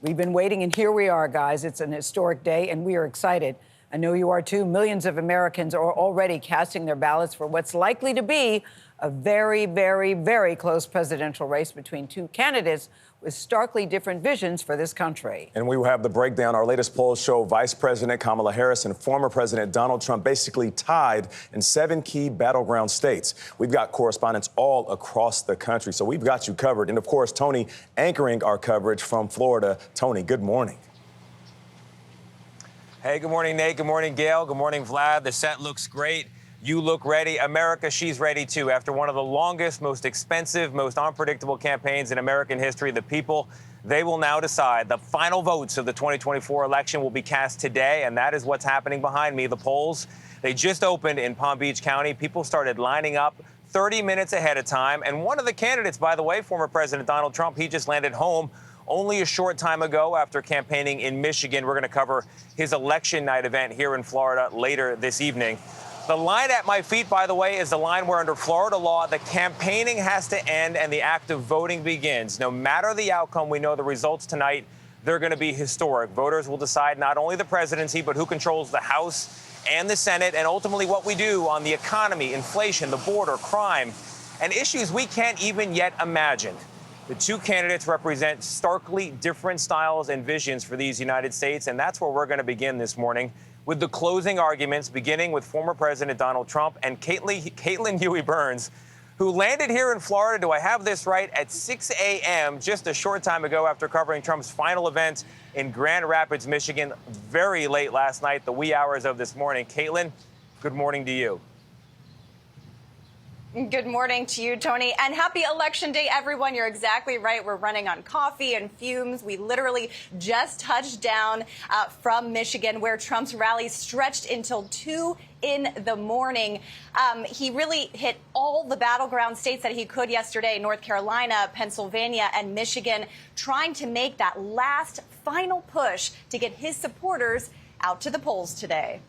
We've been waiting, and here we are, guys. It's an historic day, and we are excited. I know you are, too. Millions of Americans are already casting their ballots for what's likely to be a very, very, very close presidential race between two candidates with starkly different visions for this country. And we will have the breakdown. Our latest polls show Vice President Kamala Harris and former President Donald Trump basically tied in 7 key battleground states. We've got correspondents all across the country, so we've got you covered. And, of course, Tony anchoring our coverage from Florida. Tony, good morning. Hey, good morning, Nate. Good morning, Gayle. Good morning, Vlad. The set looks great. You look ready. America, she's ready, too. After one of the longest, most expensive, most unpredictable campaigns in American history, the people, they will now decide. The final votes of the 2024 election will be cast today, and that is what's happening behind me. The polls, they just opened in Palm Beach County. People started lining up 30 minutes ahead of time. And one of the candidates, by the way, former President Donald Trump, he just landed home only a short time ago after campaigning in Michigan. We're going to cover his election night event here in Florida later this evening. The line at my feet, by the way, is the line where under Florida law, the campaigning has to end and the act of voting begins. No matter the outcome, we know the results tonight, they're going to be historic. Voters will decide not only the presidency, but who controls the House and the Senate, and ultimately what we do on the economy, inflation, the border, crime, and issues we can't even yet imagine. The two candidates represent starkly different styles and visions for these United States, and that's where we're going to begin this morning with the closing arguments, beginning with former President Donald Trump and Caitlin Huey Burns, who landed here in Florida, do I have this right, at 6 a.m. just a short time ago after covering Trump's final event in Grand Rapids, Michigan, very late last night, the wee hours of this morning. Caitlin, good morning to you. Good morning to you, Tony, and happy Election Day, everyone. You're exactly right. We're running on coffee and fumes. We literally just touched down from Michigan, where Trump's rally stretched until 2 in the morning. He really hit all the battleground states that he could yesterday, North Carolina, Pennsylvania, and Michigan, trying to make that last final push to get his supporters out to the polls today.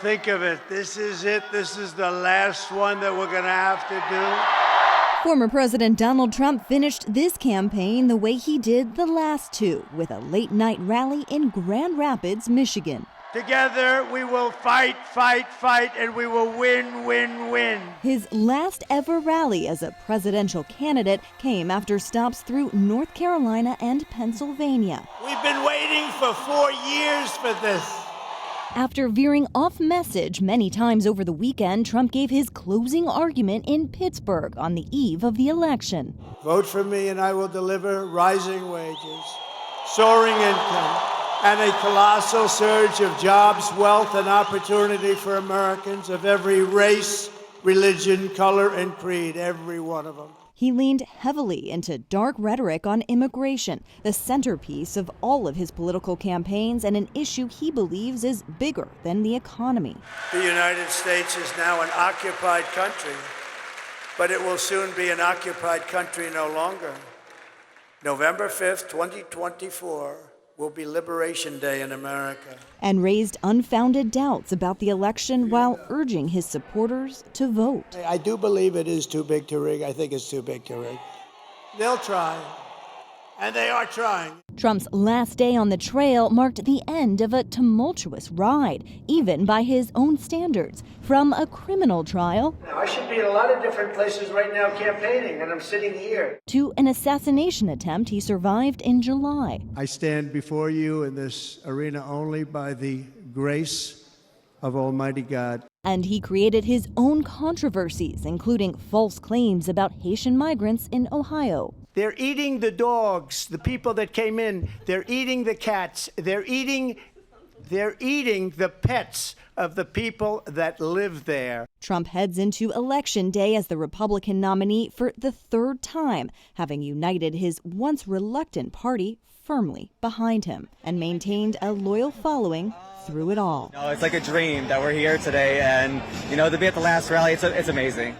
Think of it. This is it. This is the last one that we're going to have to do. Former President Donald Trump finished this campaign the way he did the last two, with a late-night rally in Grand Rapids, Michigan. Together, we will fight, fight, fight, and we will win, win, win. His last ever rally as a presidential candidate came after stops through North Carolina and Pennsylvania. We've been waiting for 4 years for this. After veering off message many times over the weekend, Trump gave his closing argument in Pittsburgh on the eve of the election. Vote for me and I will deliver rising wages, soaring income, and a colossal surge of jobs, wealth, and opportunity for Americans of every race, religion, color, and creed, every one of them. He leaned heavily into dark rhetoric on immigration, the centerpiece of all of his political campaigns and an issue he believes is bigger than the economy. The United States is now an occupied country, but it will soon be an occupied country no longer. November 5th, 2024 will be Liberation Day in America. And raised unfounded doubts about the election while urging his supporters to vote. I do believe it is too big to rig. I think it's too big to rig. They'll try, and they are trying. Trump's last day on the trail marked the end of a tumultuous ride, even by his own standards. From a criminal trial I should be in a lot of different places right now campaigning, and I'm sitting here. to an assassination attempt he survived in July. I stand before you in this arena only by the grace of Almighty God. And he created his own controversies, including false claims about Haitian migrants in Ohio. They're eating the dogs, the people that came in. They're eating the cats. They're eating the pets of the people that live there. Trump heads into Election Day as the Republican nominee for the third time, having united his once reluctant party firmly behind him and maintained a loyal following through it all. No, it's like a dream that we're here today, and to be at the last rally, it's amazing.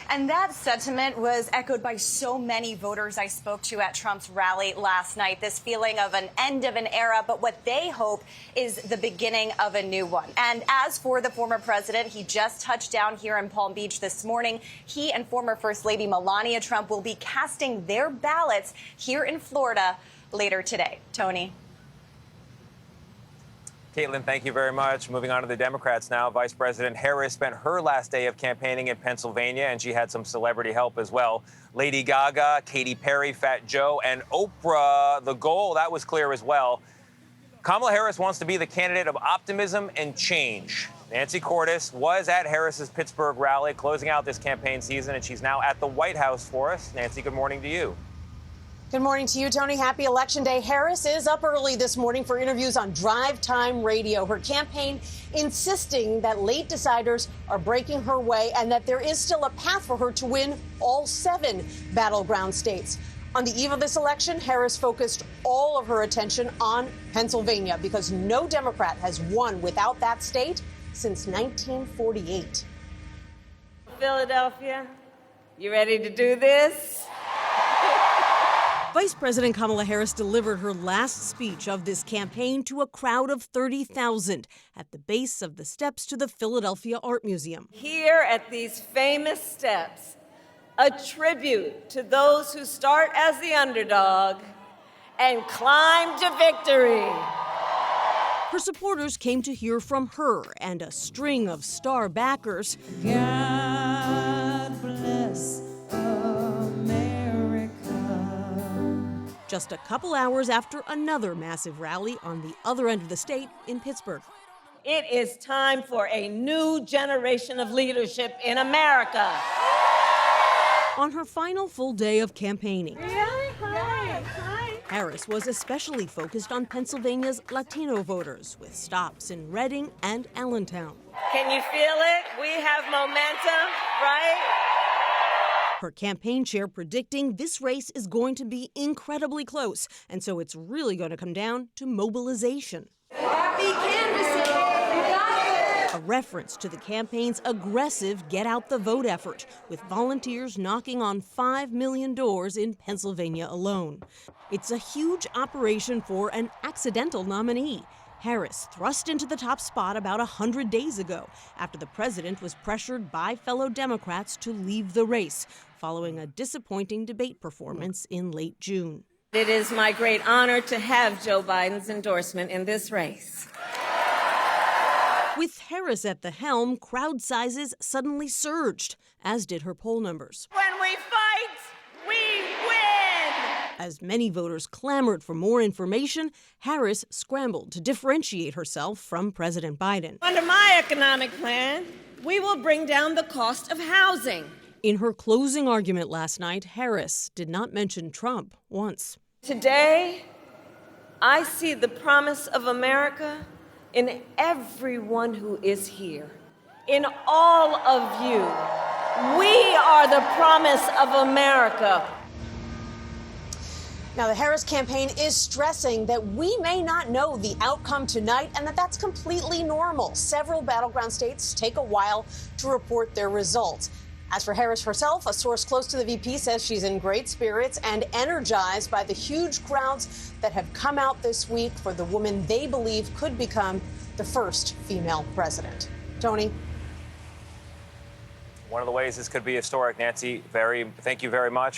And that sentiment was echoed by so many voters I spoke to at Trump's rally last night. This feeling of an end of an era, but what they hope is the beginning of a new one. And as for the former president, he just touched down here in Palm Beach this morning. He and former First Lady Melania Trump will be casting their ballots here in Florida later today. Tony. Caitlin, thank you very much. Moving on to the Democrats now. Vice President Harris spent her last day of campaigning in Pennsylvania, and she had some celebrity help as well. Lady Gaga, Katy Perry, Fat Joe, and Oprah. The goal, that was clear as well. Kamala Harris wants to be the candidate of optimism and change. Nancy Cordes was at Harris's Pittsburgh rally, closing out this campaign season, and she's now at the White House for us. Nancy, good morning to you. Good morning to you, Tony. Happy Election Day. Harris is up early this morning for interviews on Drive Time Radio. Her campaign insisting that late deciders are breaking her way and that there is still a path for her to win all 7 battleground states. On the eve of this election, Harris focused all of her attention on Pennsylvania because no Democrat has won without that state since 1948. Philadelphia, you ready to do this? Vice President Kamala Harris delivered her last speech of this campaign to a crowd of 30,000 at the base of the steps to the Philadelphia Art Museum. Here at these famous steps, a tribute to those who start as the underdog and climb to victory. Her supporters came to hear from her and a string of star backers. God bless just a couple hours after another massive rally on the other end of the state in Pittsburgh. It is time for a new generation of leadership in America. On her final full day of campaigning, Really? Hi. Harris was especially focused on Pennsylvania's Latino voters, with stops in Reading and Allentown. Can you feel it? We have momentum, right? Her campaign chair predicting this race is going to be incredibly close, and so it's really going to come down to mobilization. Happy canvassing! You got it! A reference to the campaign's aggressive get-out-the-vote effort, with volunteers knocking on 5 million doors in Pennsylvania alone. It's a huge operation for an accidental nominee. Harris thrust into the top spot about 100 days ago after the president was pressured by fellow Democrats to leave the race, following a disappointing debate performance in late June. It is my great honor to have Joe Biden's endorsement in this race. With Harris at the helm, crowd sizes suddenly surged, as did her poll numbers. When we fight, we win! As many voters clamored for more information, Harris scrambled to differentiate herself from President Biden. Under my economic plan, we will bring down the cost of housing. In her closing argument last night, Harris did not mention Trump once. Today, I see the promise of America in everyone who is here, in all of you. We are the promise of America. Now, the Harris campaign is stressing that we may not know the outcome tonight and that that's completely normal. Several battleground states take a while to report their results. As for Harris herself, a source close to the VP says she's in great spirits and energized by the huge crowds that have come out this week for the woman they believe could become the first female president. Tony? One of the ways this could be historic, Nancy. Thank you very much.